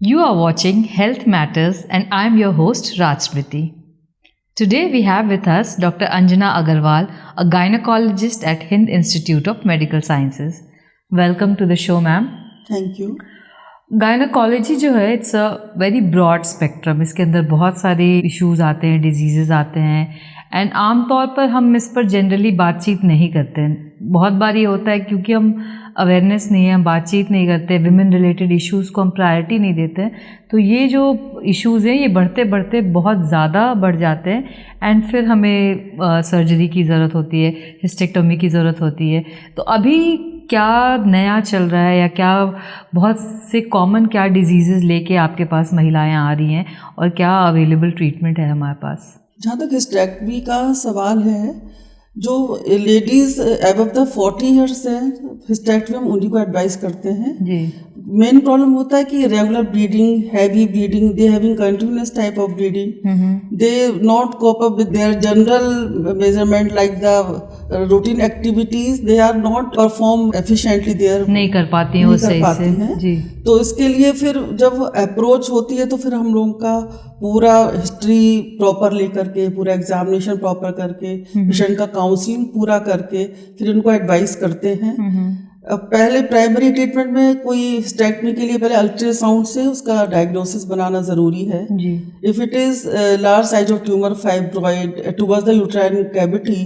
You are watching Health Matters and I am your host Raj Smriti. Today we have with us Dr. Anjana Agarwal, a gynecologist at Hind Institute of Medical Sciences. Welcome to the show, ma'am. Thank you. Gynaecology जो है it's a very broad spectrum. इसके अंदर बहुत सारे issues आते हैं, diseases आते हैं एंड आमतौर पर हम इस पर जनरली बातचीत नहीं करते हैं। बहुत बार ये होता है क्योंकि हम अवेयरनेस नहीं है, हम बातचीत नहीं करते, विमेन रिलेटेड इश्यूज़ को हम प्रायोरिटी नहीं देते हैं, तो ये जो इश्यूज़ हैं ये बढ़ते बढ़ते बहुत ज़्यादा बढ़ जाते हैं एंड फिर हमें सर्जरी की ज़रूरत होती है, हिस्टेक्टोमी की ज़रूरत होती है। तो अभी क्या नया चल रहा है या क्या बहुत से कॉमन क्या डिजीज़ेस लेके आपके पास महिलाएं आ रही हैं और क्या अवेलेबल ट्रीटमेंट है हमारे पास? जहाँ तक हिस्टेक्टमी का सवाल है, जो लेडीज़ अबव द 40 ईयर्स है, हिस्टेक्टमी हम उन्हीं को एडवाइस करते हैं जी। मेन प्रॉब्लम होता है कि regular bleeding, heavy bleeding, they having continuous type of bleeding, they not cope up with their general measurement like the routine activities, they are not perform efficiently, they're नहीं कर पाती हैं वो सही से जी। तो इसके लिए फिर जब अप्रोच होती है तो फिर हम लोगों का पूरा हिस्ट्री प्रॉपर लेकर के, पूरा एग्जामिनेशन प्रॉपर करके, पेशेंट का काउंसलिंग पूरा करके फिर उनको एडवाइस करते हैं। पहले प्राइमरी ट्रीटमेंट में कोई हिस्टेक्टमी के लिए पहले अल्ट्रासाउंड से उसका डायग्नोसिस बनाना जरूरी है। If it is large size of tumour, fibroid towards the uterine cavity,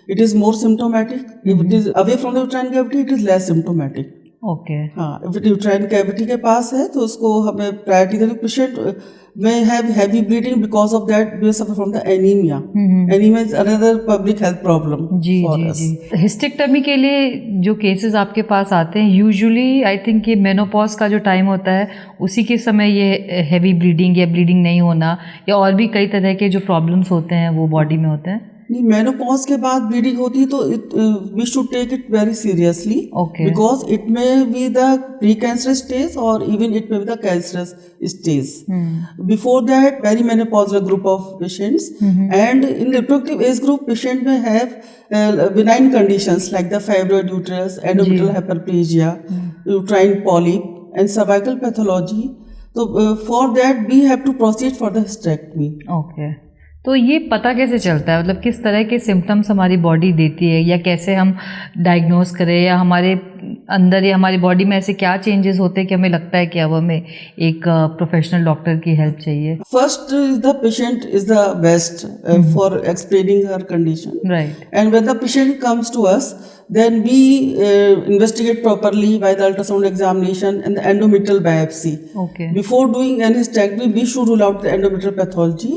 it is more symptomatic. If it is away from the uterine cavity, it is less symptomatic. Okay हाँ, if it uterine cavity के पास है तो उसको हमें priority देनी। Patient may have heavy bleeding, because of that may suffer from the anemia. Anemia is another public health problem for us. Hysterectomy के लिए जो केसेस आपके पास आते हैं यूजुअली आई थिंक ये मेनोपॉज का जो टाइम होता है उसी के समय ये हैवी ब्लीडिंग या ब्लीडिंग नहीं होना या और भी कई तरह के जो प्रॉब्लम्स होते हैं वो बॉडी में होते हैं। नहीं, मेनोपॉज के बाद ब्लीडिंग होती है तो we should take it very seriously, because it may be the precancerous stage और even it may be the cancerous stage. Before that perimenopausal group of patients and in reproductive age group patient में have benign conditions like the fibroid uterus, endometrial hyperplasia, uterine polyp and cervical pathology. So for that we have to proceed for the hysterectomy. Okay. तो ये पता कैसे चलता है, मतलब किस तरह के सिम्टम्स हमारी बॉडी देती है या कैसे हम डायग्नोस करें या हमारे अंदर या हमारी बॉडी में ऐसे क्या चेंजेस होते हैं कि हमें लगता है कि अब हमें एक प्रोफेशनल डॉक्टर की हेल्प चाहिए? First the patient is the best for explaining her condition, right? And when the patient comes to us, then we investigate properly by the ultrasound examination and the endometrial biopsy. Okay. Before doing any hysterectomy, we should rule out the endometrial pathology,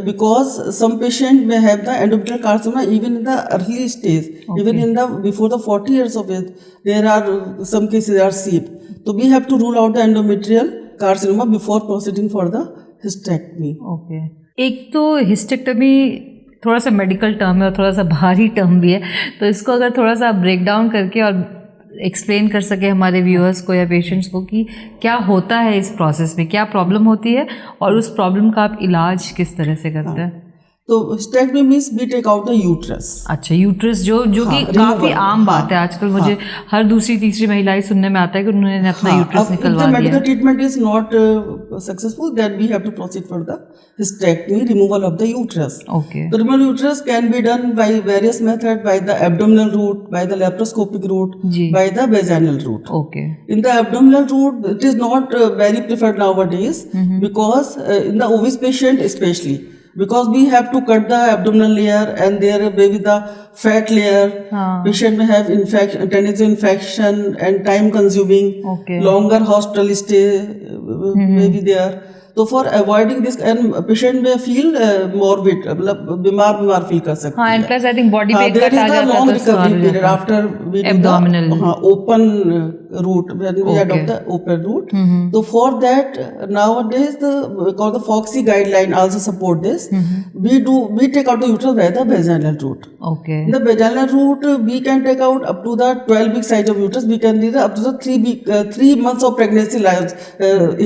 because some patient may have the endometrial carcinoma even in the early stage, even in the before the 40 years of age. There are some cases are SEEP. So we have to rule out the endometrial carcinoma before proceeding for the hysterectomy. Okay. एक तो hysterectomy थोड़ा सा medical term है और थोड़ा सा भारी term भी है, तो इसको अगर थोड़ा सा ब्रेक डाउन करके और एक्सप्लेन कर सके हमारे व्यूअर्स को या पेशेंट्स को कि क्या होता है इस प्रोसेस में, क्या प्रॉब्लम होती है और उस प्रॉब्लम का आप इलाज किस तरह से करते हैं? तो hysterectomy means we take out the uterus. अच्छा, यूट्रस जो कि काफी आम बात है आजकल। मुझे हर दूसरी तीसरी महिला सुनने में आता है कि उन्होंने अपना यूट्रस निकलवा दिया। Medical treatment is not successful, then we have to proceed for the hysterectomy, removal of the uterus. Okay. The removal of uterus can be done by various methods, by the abdominal route, by the laparoscopic route, by the vaginal route. Okay. In the abdominal route, it is not very preferred nowadays, because in the obese patient especially, because we have to cut the abdominal layer and there may be the fat layer. Patient may have infection, tendency infection and time consuming. Longer hospital stay may be there. तो for avoiding this and patient में feel morbid, मतलब बीमार feel कर सकते हैं। And plus I think body weight का आ जाता है, long recovery period after we do abdominal open route, when we adopt the open route. तो for that nowadays the FOGSI guideline also support this. we take out the uterus by the vaginal route. Okay. In the vaginal route we can take out up to the 12 week size of uterus. We can do up to the 3 months of pregnancy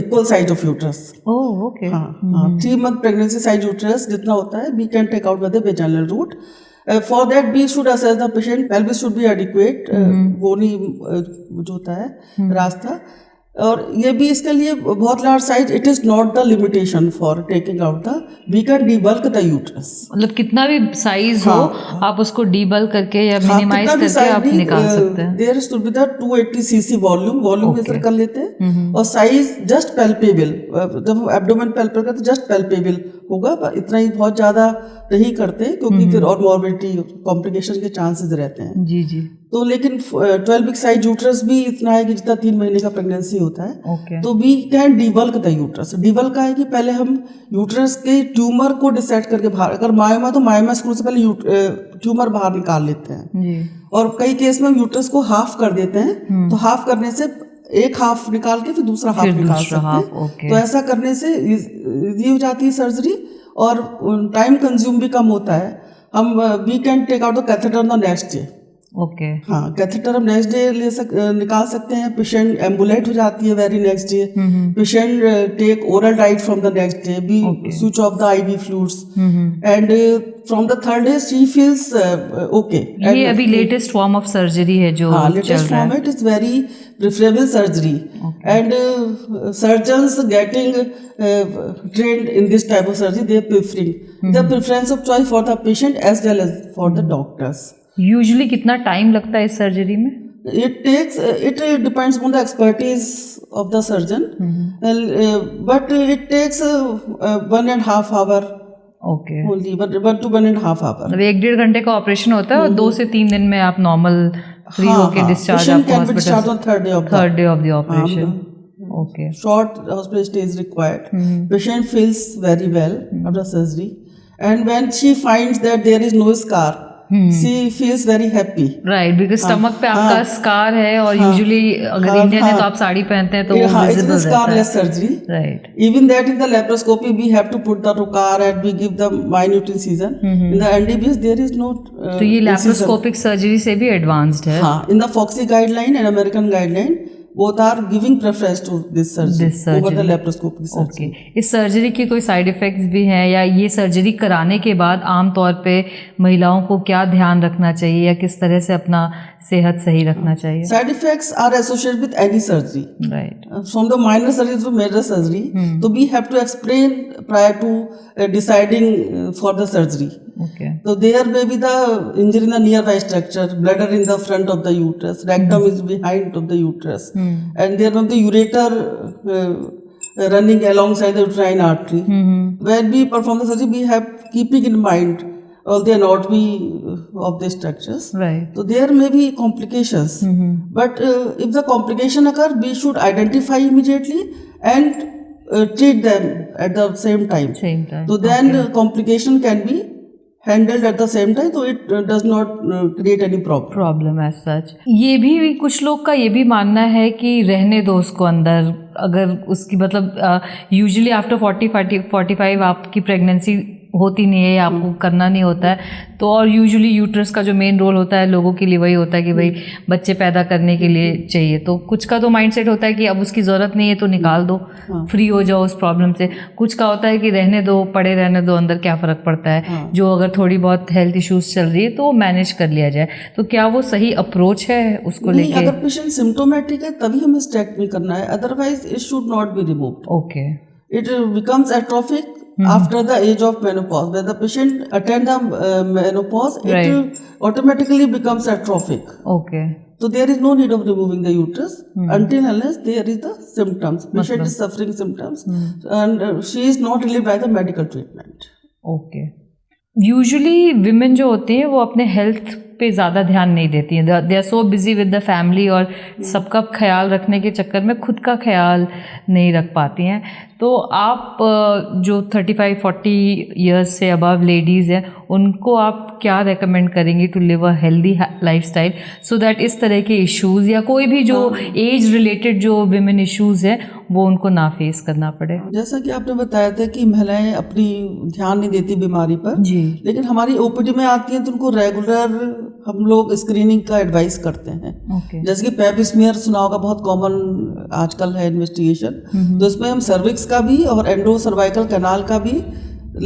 equal size of uterus. Oh, okay. 3 month pregnancy size uterus जितना होता है we can take out by the vaginal route. For that we should assess the patient, pelvis should be adequate, bony जो होता है रास्ता, और ये भी इसके लिए बहुत large size, it is not the limitation for taking out the, we can debulk the uterus. मतलब कितना भी साइज हो आप उसको डीबल्क करके या मिनिमाइज करके आप निकाल सकते हैं। There should be the 280 cc volume measure कर लेते हैं, और साइज जस्ट पैल्पेबल, जब एब्डोमेन पैल्पेबल करते जस्ट पैल्पेबल होगा, इतना ही, बहुत ज्यादा नहीं करते क्योंकि फिर और मॉर्बिडिटी कॉम्प्लिकेशन के चांसेस रहते हैं। जी जी। तो लेकिन 12 वीक साइज यूट्रस भी इतना है कि जितना 3 महीने का प्रेगनेंसी होता है। Okay. तो वी कैन डिवल्क द यूट्रस। डिवल्क का है कि पहले हम यूट्रस के ट्यूमर को डिसाइड करके बाहर, अगर मायोमा तो मायोमा स्क्रू से पहले ट्यूमर बाहर निकाल लेते हैं जी। और कई केस में यूट्रस को हाफ कर देते हैं, तो हाफ करने से एक हाफ निकाल के फिर दूसरा हाफ निकाल सकते हैं। okay. तो ऐसा करने से इजी हो जाती है सर्जरी और टाइम कंज्यूम भी कम होता है। हम we can take out the catheter on the next day. Okay. हाँ, कैथेटर हम नेक्स्ट डे निकाल सकते हैं। पेशेंट एम्बुलेट हो जाती है very next day. Patient take oral diet from the next day, be switch off the IV fluids, and from the third day she feels okay. ये अभी लेटेस्ट फॉर्म ऑफ सर्जरी है जो latest form, it is very preferable surgery, and surgeons getting trained in this type of surgery, they are preferring the preference of choice for the patient as well as for the doctors. Usually कितना time लगता है इस surgery में? It depends on the expertise of the surgeon, but it takes 1.5 hour. Okay. only 1 to 1.5 hour. मतलब 1-1.5 घंटे का operation होता है और 2 से 3 दिन में आप नॉर्मल फ्री होके डिस्चार्ज आपको hospital third day of the operation. Okay. Short hospital stay is required. Patient feels very well after surgery, and when she finds that there is no scar, she feels very happy. Right, because stomach पे आपका scar है और usually अगर Indian है तो आप साड़ी पहनते हैं तो वो visible रहता है। scarless surgery. Right. Even that in the laparoscopy we have to put the rocar and we give the minute incision. In the NDBS there is no. तो ये laparoscopic surgery से भी advanced है। हाँ, in the Foxy guideline and American guideline, both are giving preference to this surgery over the laparoscopic surgery. Okay. इस surgery के कोई side effects भी हैं या ये सर्जरी कराने के बाद आमतौर पे महिलाओं को क्या ध्यान रखना चाहिए या किस तरह से अपना सेहत सही रखना चाहिए? Side effects are associated with any surgery. Right. From the minor surgery to major surgery, so we have to explain prior to deciding for the surgery. Okay. So there may be the injury in the nearby structure, bladder in the front of the uterus, rectum is behind of the uterus, and there may be ureter running alongside the uterine artery. When we perform the surgery, we have keeping in mind all the anatomy of the structures. Right. So there may be complications, but if the complication occur, we should identify immediately and treat them at the same time. So then complication can be handled at the same time, so it does not create any problem as such. ये भी कुछ लोग का ये भी मानना है कि रहने दो उसको अंदर, अगर उसकी मतलब यूजुअली आफ्टर 40-45 आपकी प्रेगनेंसी होती नहीं है या आपको करना नहीं होता है तो, और यूजुअली यूट्रस का जो मेन रोल होता है लोगों के लिए वही होता है कि भाई बच्चे पैदा करने के लिए चाहिए, तो कुछ का तो माइंडसेट होता है कि अब उसकी ज़रूरत नहीं है तो निकाल दो, फ्री हो जाओ उस प्रॉब्लम से। कुछ का होता है कि रहने दो, पड़े रहने दो अंदर, क्या फ़र्क पड़ता है, जो अगर थोड़ी बहुत हेल्थ इश्यूज चल रही है तो मैनेज कर लिया जाए। तो क्या वो सही अप्रोच है उसको लेके? अगर पेशेंट सिम्टोमेटिक है तभी हमें स्टेक्टमी करना है, otherwise it should not be removed. Okay. It becomes atrophic after the age of menopause. When the patient attains the menopause, it automatically becomes atrophic. Okay. So there is no need of removing the uterus until unless there is the symptoms. Patient is suffering symptoms and she is not relieved by the medical treatment. Okay. Usually women जो होती हैं वो अपने health पे ज़्यादा ध्यान नहीं देती हैं, they are so busy with the family और सबका ख्याल रखने के चक्कर में खुद का ख्याल नहीं रख पाती हैं। तो आप जो 35-40 ईयर्स से अबव लेडीज़ हैं उनको आप क्या रेकमेंड करेंगी to live a healthy lifestyle so that इस तरह के इश्यूज़ या कोई भी जो एज रिलेटेड जो विमेन इश्यूज़ हैं वो उनको ना फेस करना पड़े? जैसा कि आपने बताया था कि महिलाएं अपनी ध्यान नहीं देती बीमारी पर जी, लेकिन हमारी ओपीडी में आती हैं तो उनको रेगुलर हम लोग स्क्रीनिंग का एडवाइस करते हैं। जैसे कि पैप स्मीयर सुना होगा, बहुत कॉमन आजकल है इन्वेस्टिगेशन, तो इसमें हम सर्विक्स का भी और एंडो सर्वाइकल कैनाल का भी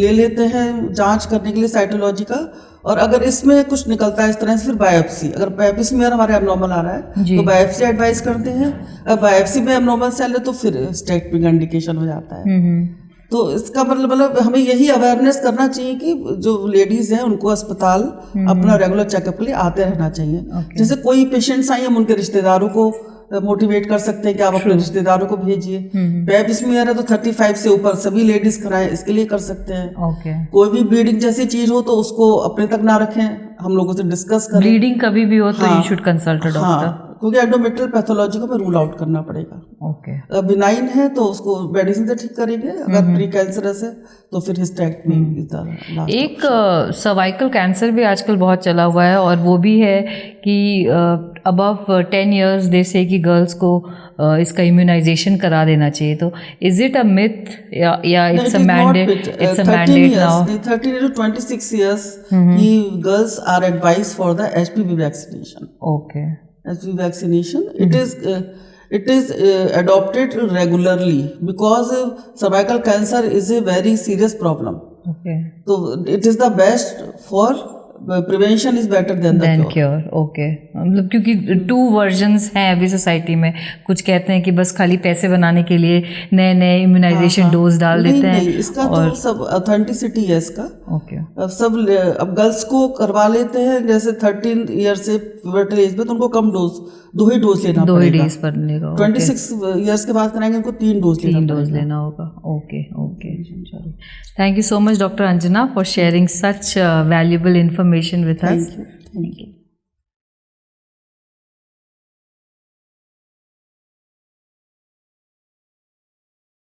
ले लेते हैं जांच करने के लिए साइटोलॉजी का, और अगर इसमें कुछ निकलता है इस तरह से फिर बायोप्सी, अगर बायोप्सी में हमारे एबनॉर्मल आ रहा है जी। तो बायोप्सी एडवाइस करते हैं, अगर बायोप्सी में एबनॉर्मल सेल है तो फिर स्टेक्टमी का इंडिकेशन हो जाता है। तो इसका मतलब हमें यही अवेयरनेस करना चाहिए कि जो लेडीज हैं उनको अस्पताल अपना रेगुलर चेकअप के लिए आते रहना चाहिए। जैसे कोई पेशेंट्स आई हम उनके रिश्तेदारों को मोटिवेट कर सकते हैं कि आप अपने रिश्तेदारों को भेजिए। पेप स्मीयर है तो 35 से ऊपर सभी लेडीज कराएं, इसके लिए कर सकते हैं। कोई भी ब्लीडिंग जैसी चीज हो तो उसको अपने तक ना रखें, हम लोगों से डिस्कस करें। ब्लीडिंग कभी भी हो तो you should consult a doctor. हाँ, क्योंकि एंडोमेट्रियल पैथोलॉजी को हमें रूल आउट करना पड़ेगा। बिनाइन है तो उसको मेडिसिन से ठीक करेंगे, अगर प्री कैंसरस है तो फिर हिस्टेक्टमी। एक सर्वाइकल कैंसर भी आजकल बहुत चला हुआ है, और वो भी है कि अबव 10 इयर्स दे से कि गर्ल्स को इसका इम्यूनाइजेशन करा देना चाहिए। तो इज इट अ मिथ या it's a mandate? It's a mandate now. 13 to 26 years की girls are advise for the HPV vaccination. Okay. HPV vaccination, it is adopted regularly because cervical cancer is a very serious problem. Okay. So it is the best for prevention is better than the cure. Okay. मतलब क्योंकि 2 versions हैं अभी society में, कुछ कहते हैं कि बस खाली पैसे बनाने के लिए नए नए इम्यूनाइजेशन डोज डाल देते हैं। नहीं, इसका और तो सब ऑथेंटिसिटी है इसका। ओके। अब गर्ल्स को करवा लेते हैं जैसे 13 ईयर से प्यूबर्टल एज में, तो उनको कम डोज, 2 ही डोज लेना पड़ेगा। 2 ही डोज पर लेगा। 26 ईयर्स के बाद कराएंगे उनको 3 डोज लेना होगा। Okay. Thank you so much, Dr. Anjana, for sharing such valuable information with us. Thank you.